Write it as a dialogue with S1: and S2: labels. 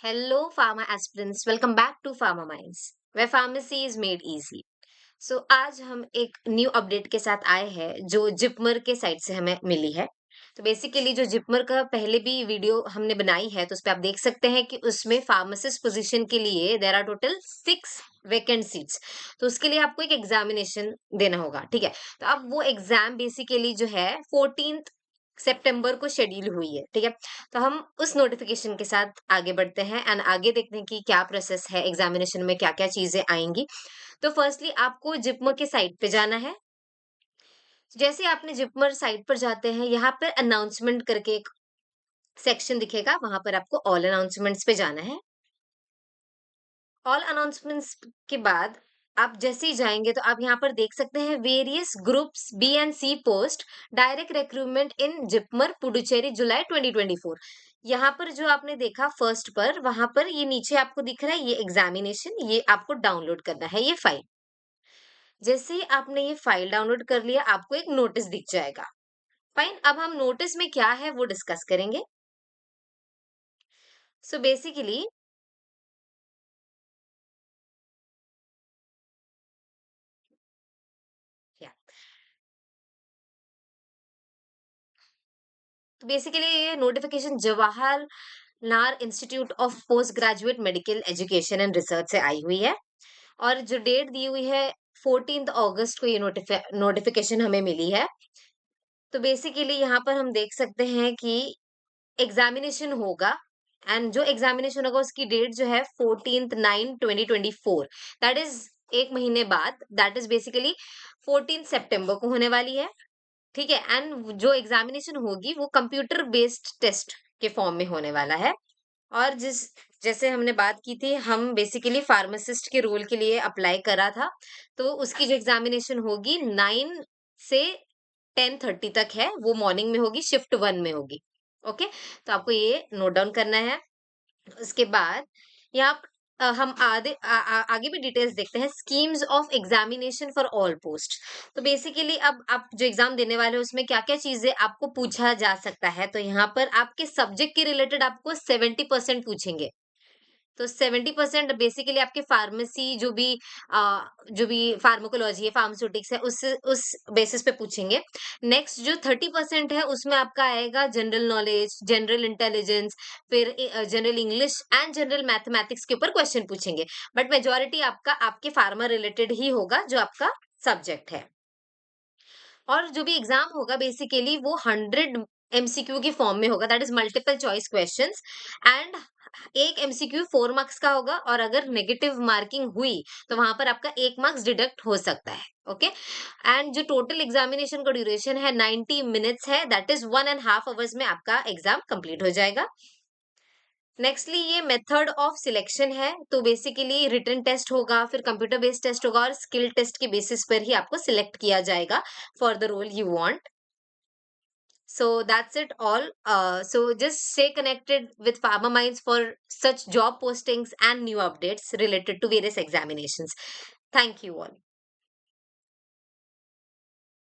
S1: Hello, pharma aspirants. Welcome back to Pharma Minds, where pharmacy is made easy. आज हम एक new update के साथ आए हैं जो जिपमर के साइट से हमें मिली है। तो बेसिकली जो जिपमर का पहले भी वीडियो हमने बनाई है तो उस पे आप देख सकते हैं कि उसमें फार्मासिस्ट पोजीशन के लिए there are total 6 vacant seats. तो उसके लिए आपको एक एग्जामिनेशन देना होगा, ठीक है। तो अब वो एग्जाम बेसिकली जो है 14 सितंबर को शेड्यूल हुई है, ठीक है। तो हम उस नोटिफिकेशन के साथ आगे बढ़ते हैं एंड आगे देखते हैं कि क्या प्रोसेस है, एग्जामिनेशन में क्या क्या चीजें आएंगी। तो फर्स्टली आपको जिपमर के साइट पे जाना है। जैसे आपने जिपमर साइट पर जाते हैं, यहाँ पर अनाउंसमेंट करके एक सेक्शन दिखेगा, वहां पर आपको ऑल अनाउंसमेंट्स पे जाना है। ऑल अनाउंसमेंट्स के बाद आप जैसे ही जाएंगे तो आप यहाँ पर देख सकते हैं various groups B and C post direct recruitment in JIPMER Puducherry July 2024। यहाँ पर जो आपने देखा फर्स्ट पर, वहां पर ये नीचे आपको दिख रहा है ये एग्जामिनेशन, ये आपको डाउनलोड करना है ये फाइल। जैसे ही आपने ये फाइल डाउनलोड कर लिया आपको एक नोटिस दिख जाएगा। फाइन, अब हम नोटिस में क्या है वो डिस्कस करेंगे। सो बेसिकली या तो बेसिकली ये notification Jawahar Lal institute of post graduate medical education and research से आई हुई है। और जो डेट दी हुई है 14 अगस्त को ये नोटिफिकेशन हमें मिली है। तो बेसिकली यहाँ पर हम देख सकते हैं कि एग्जामिनेशन होगा एंड जो एग्जामिनेशन होगा उसकी डेट जो है 14/9/2024, दैट इज एक महीने बाद, दैट इज बेसिकली 14 सितंबर को होने वाली है, ठीक है। एंड जो एग्जामिनेशन होगी वो कंप्यूटर बेस्ड टेस्ट के फॉर्म में होने वाला है। और जैसे हमने बात की थी, हम बेसिकली फार्मासिस्ट के रोल के लिए अप्लाई करा था। तो उसकी जो एग्जामिनेशन होगी 9 से 10:30 तक है, वो मॉर्निंग में होगी, शिफ्ट 1 में होगी। ओके, तो आपको ये नोट डाउन करना है। उसके बाद यहाँ हम आगे भी डिटेल्स देखते हैं। Schemes of examination for all post. तो बेसिकली अब आप जो एग्जाम देने वाले हो उसमें क्या क्या चीजें आपको पूछा जा सकता है, तो यहाँ पर आपके सब्जेक्ट के रिलेटेड आपको 70% पूछेंगे। तो 70% बेसिकली आपके फार्मेसी जो भी फार्माकोलॉजी है, फार्मास्यूटिक्स है, उस बेसिस पे पूछेंगे। नेक्स्ट जो 30% है उसमें आपका आएगा जनरल नॉलेज, जनरल इंटेलिजेंस, फिर general English and general mathematics के ऊपर क्वेश्चन पूछेंगे। बट मेजोरिटी आपका आपके फार्मा रिलेटेड ही होगा जो आपका सब्जेक्ट है। और जो भी एग्जाम होगा बेसिकली वो 100 MCQ की फॉर्म में होगा, that is multiple choice questions. And एक MCQ 4 मार्क्स का होगा, और अगर नेगेटिव मार्किंग हुई तो वहां पर आपका 1 मार्क्स डिडक्ट हो सकता है। ओके, एंड जो टोटल एग्जामिनेशन का ड्यूरेशन है 90 मिनट्स है, दैट इज 1.5 आवर्स में आपका एग्जाम कंप्लीट हो जाएगा। नेक्स्टली ये मेथड ऑफ सिलेक्शन है, तो बेसिकली रिटन टेस्ट होगा, फिर कंप्यूटर बेस्ड टेस्ट होगा, और स्किल टेस्ट के बेसिस पर ही आपको सिलेक्ट किया जाएगा for the role you want. So that's it all. So just stay connected with Pharma Minds for such job postings and new updates related to various examinations. Thank you all.